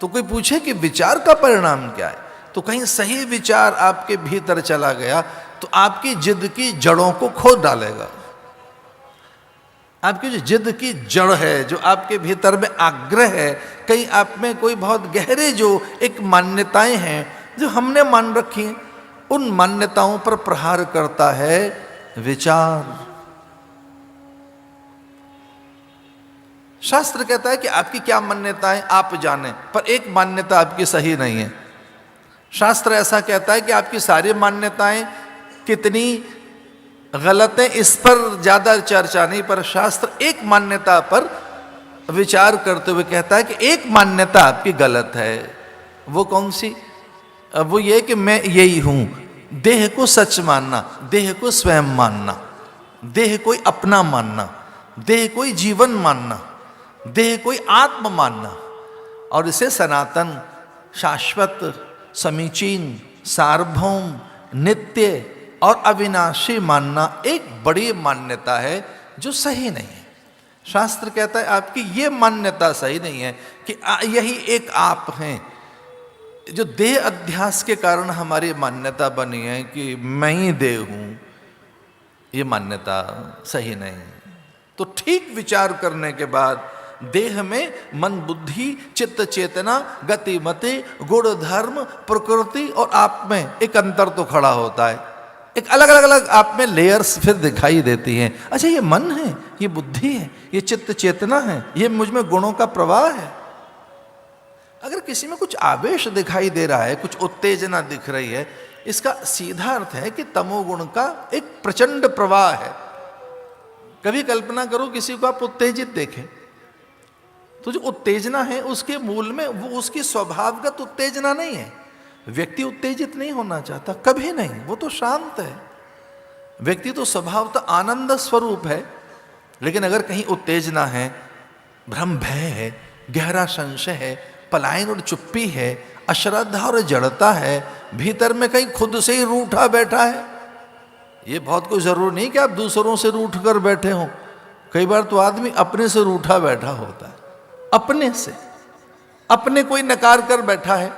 तो कोई पूछे कि विचार का परिणाम क्या है, तो कहीं सही विचार आपके भीतर चला गया तो आपकी जिद की जड़ों को खोद डालेगा। आपकी जो जिद की जड़ है, जो आपके भीतर में आग्रह है, कहीं आप में कोई बहुत गहरे जो एक मान्यताएं हैं जो हमने मान रखी हैं, उन मान्यताओं पर प्रहार करता है विचार। शास्त्र कहता है कि आपकी क्या मान्यताएं आप जानें, पर एक मान्यता आपकी सही नहीं है। शास्त्र ऐसा कहता है कि आपकी सारी मान्यताएं कितनी गलत है इस पर ज्यादा चर्चा नहीं, पर शास्त्र एक मान्यता पर विचार करते हुए कहता है कि एक मान्यता आपकी गलत है। वो कौन सी? वो ये कि मैं यही हूं। देह को सच मानना, देह को स्वयं मानना, देह कोई अपना मानना, देह कोई जीवन मानना, देह कोई आत्म मानना, और इसे सनातन, शाश्वत, समीचीन, सार्वभौम, नित्य और अविनाशी मानना एक बड़ी मान्यता है जो सही नहीं है। शास्त्र कहता है आपकी ये मान्यता सही नहीं है कि यही एक आप हैं। जो देह अध्यास के कारण हमारी मान्यता बनी है कि मैं ही देह हूं, ये मान्यता सही नहीं है। तो ठीक विचार करने के बाद देह में मन, बुद्धि, चित्त, चेतना, गति, मति, गुण, धर्म, प्रकृति और आप में एक अंतर तो खड़ा होता है। एक अलग अलग आप में लेयर्स फिर दिखाई देती हैं। अच्छा, ये मन है, ये बुद्धि है, ये चित्त चेतना है, ये मुझ में गुणों का प्रवाह है। अगर किसी में कुछ आवेश दिखाई दे रहा है, कुछ उत्तेजना दिख रही है, इसका सीधा अर्थ है कि तमोगुण का एक प्रचंड प्रवाह है। कभी कल्पना करो किसी को आप उत्तेजित देखें, तो जो उत्तेजना है उसके मूल में वो उसकी स्वभावगत उत्तेजना नहीं है। व्यक्ति उत्तेजित नहीं होना चाहता, कभी नहीं, वो तो शांत है। व्यक्ति तो स्वभावतः आनंद स्वरूप है। लेकिन अगर कहीं उत्तेजना है, भ्रम, भय है, गहरा संशय है, पलायन और चुप्पी है, अश्रद्धा और जड़ता है, भीतर में कहीं खुद से ही रूठा बैठा है। ये बहुत कोई जरूरी नहीं कि आप दूसरों से रूठ कर बैठे हो। कई बार तो आदमी अपने से रूठा बैठा होता है, अपने से, अपने कोई नकार कर बैठा है।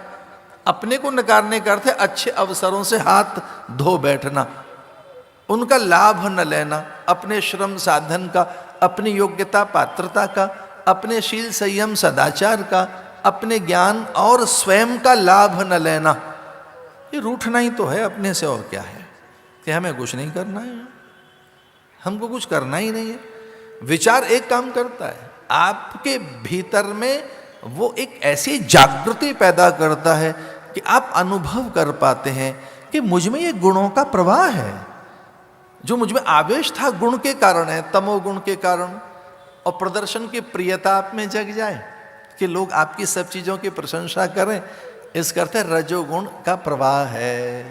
अपने को नकारने का अर्थ है अच्छे अवसरों से हाथ धो बैठना, उनका लाभ न लेना, अपने श्रम साधन का, अपनी योग्यता पात्रता का, अपने शील संयम सदाचार का, अपने ज्ञान और स्वयं का लाभ न लेना। ये रूठना ही तो है अपने से, और क्या है? कि हमें कुछ नहीं करना है, हमको कुछ करना ही नहीं है। विचार एक काम करता है, आपके भीतर में वो एक ऐसी जागृति पैदा करता है कि आप अनुभव कर पाते हैं कि मुझ में ये गुणों का प्रवाह है। जो मुझ में आवेश था गुण के कारण है, तमोगुण के कारण, और प्रदर्शन की प्रियता आप में जग जाए कि लोग आपकी सब चीजों की प्रशंसा करें, इसका अर्थ है रजोगुण का प्रवाह है।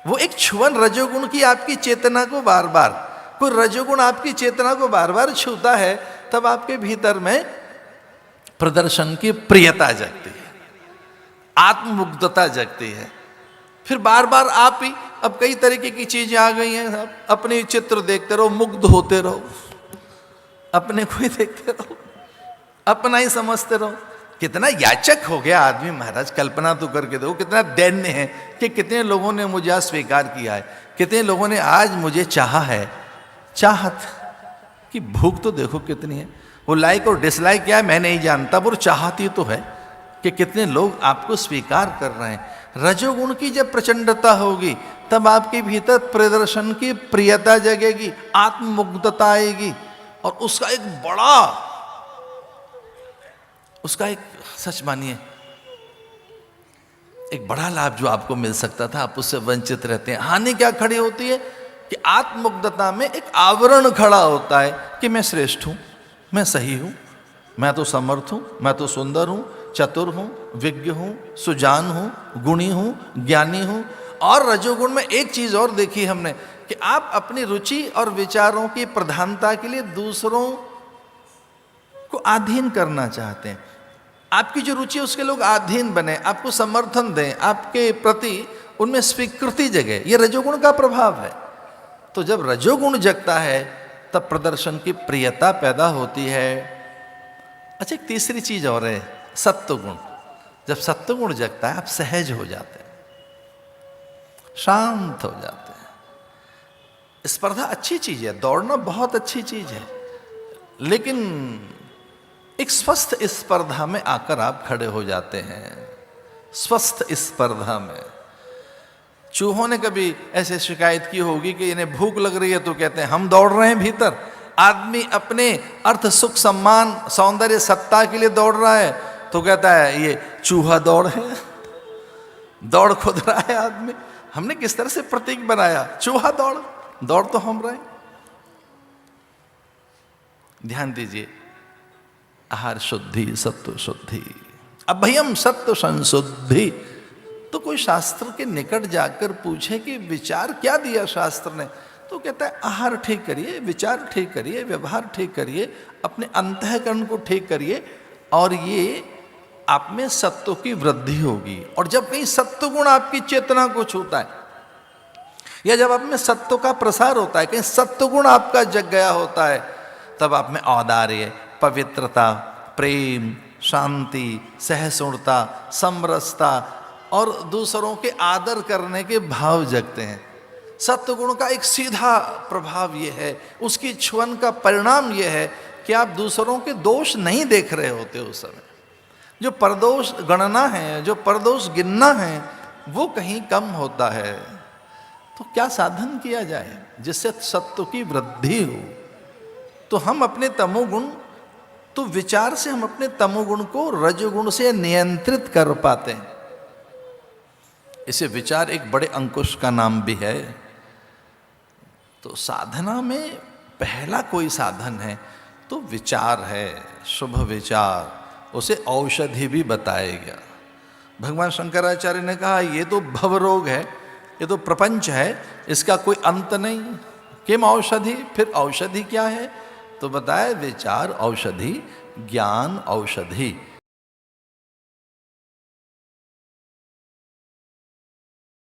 वो एक छुअन रजोगुण की आपकी चेतना को बार बार, कोई रजोगुण आपकी चेतना को बार बार छूता है, तब आपके भीतर में प्रदर्शन की प्रियता जगती है, आत्ममुग्धता जगती है। फिर बार बार आप ही, अब कई तरीके की चीजें आ गई हैं, आप अपने चित्र देखते रहो, मुग्ध होते रहो, अपने को ही देखते रहो, अपना ही समझते रहो। कितना याचक हो गया आदमी महाराज, कल्पना तो करके देखो कितना दैन्य है कि कितने लोगों ने मुझे आज स्वीकार किया है, कितने लोगों ने आज मुझे चाहा है। चाहत की भूख तो देखो कितनी है। वो लाइक और डिसलाइक क्या है मैं नहीं जानता, वो चाहती तो है कि कितने लोग आपको स्वीकार कर रहे हैं। रजोगुण की जब प्रचंडता होगी तब आपके भीतर प्रदर्शन की प्रियता जगेगी, आत्ममुग्धता आएगी, और उसका एक बड़ा, उसका एक, सच मानिए, एक बड़ा लाभ जो आपको मिल सकता था, आप उससे वंचित रहते हैं। हानि क्या खड़ी होती है कि आत्ममुग्धता में एक आवरण खड़ा होता है कि मैं श्रेष्ठ हूं, मैं सही हूं, मैं तो समर्थ हूं, मैं तो सुंदर हूं, चतुर हूं, विज्ञ हूं, सुजान हूं, गुणी हूं, ज्ञानी हूं। और रजोगुण में एक चीज और देखी हमने कि आप अपनी रुचि और विचारों की प्रधानता के लिए दूसरों को अधीन करना चाहते हैं। आपकी जो रुचि है उसके लोग अधीन बने, आपको समर्थन दें, आपके प्रति उनमें स्वीकृति जगे। ये रजोगुण का प्रभाव है। तो जब रजोगुण जगता है तब प्रदर्शन की प्रियता पैदा होती है। अच्छा, एक तीसरी चीज और है, सत्वगुण। जब सत्वगुण जगता है आप सहज हो जाते हैं, शांत हो जाते हैं। स्पर्धा अच्छी चीज है, दौड़ना बहुत अच्छी चीज है, लेकिन एक स्वस्थ स्पर्धा में आकर आप खड़े हो जाते हैं। स्वस्थ स्पर्धा में चूहों ने कभी ऐसे शिकायत की होगी कि इन्हें भूख लग रही है तो कहते हैं हम दौड़ रहे हैं भीतर। आदमी अपने अर्थ सुख सम्मान सौंदर्य सत्ता के लिए दौड़ रहा है तो कहता है ये चूहा दौड़ है, दौड़ खुद रहा है आदमी। हमने किस तरह से प्रतीक बनाया, चूहा दौड़, दौड़ तो हम रहे। ध्यान दीजिए, आहार शुद्धि, सत्व शुद्धि, अभयम सत्व संशुद्धि। तो कोई शास्त्र के निकट जाकर पूछे कि विचार क्या दिया शास्त्र ने, तो कहता है आहार ठीक करिए, विचार ठीक करिए, व्यवहार ठीक करिए, अपने अंतःकरण को ठीक करिए, और ये आप में सत्व की वृद्धि होगी। और जब कहीं सत्व गुण आपकी चेतना को छूता है, या जब आप में सत्व का प्रसार होता है, कहीं सत्व गुण आपका जग गया होता है, तब आप में औदार्य, पवित्रता, प्रेम, शांति, सहिष्णुता, समरसता और दूसरों के आदर करने के भाव जगते हैं। सत्वगुण का एक सीधा प्रभाव यह है, उसकी छुअन का परिणाम यह है कि आप दूसरों के दोष नहीं देख रहे होते उस समय। जो परदोष गणना है, जो परदोष गिनना है, वो कहीं कम होता है। तो क्या साधन किया जाए जिससे सत्व की वृद्धि हो? तो हम अपने तमोगुण, तो विचार से हम अपने तमोगुण को रजोगुण से नियंत्रित कर पाते हैं। इसे विचार एक बड़े अंकुश का नाम भी है। तो साधना में पहला कोई साधन है तो विचार है, शुभ विचार। उसे औषधि भी बताया गया। भगवान शंकराचार्य ने कहा ये तो भवरोग है, ये तो प्रपंच है, इसका कोई अंत नहीं। किम औषधि, फिर औषधि क्या है? तो बताया विचार औषधि, ज्ञान औषधि।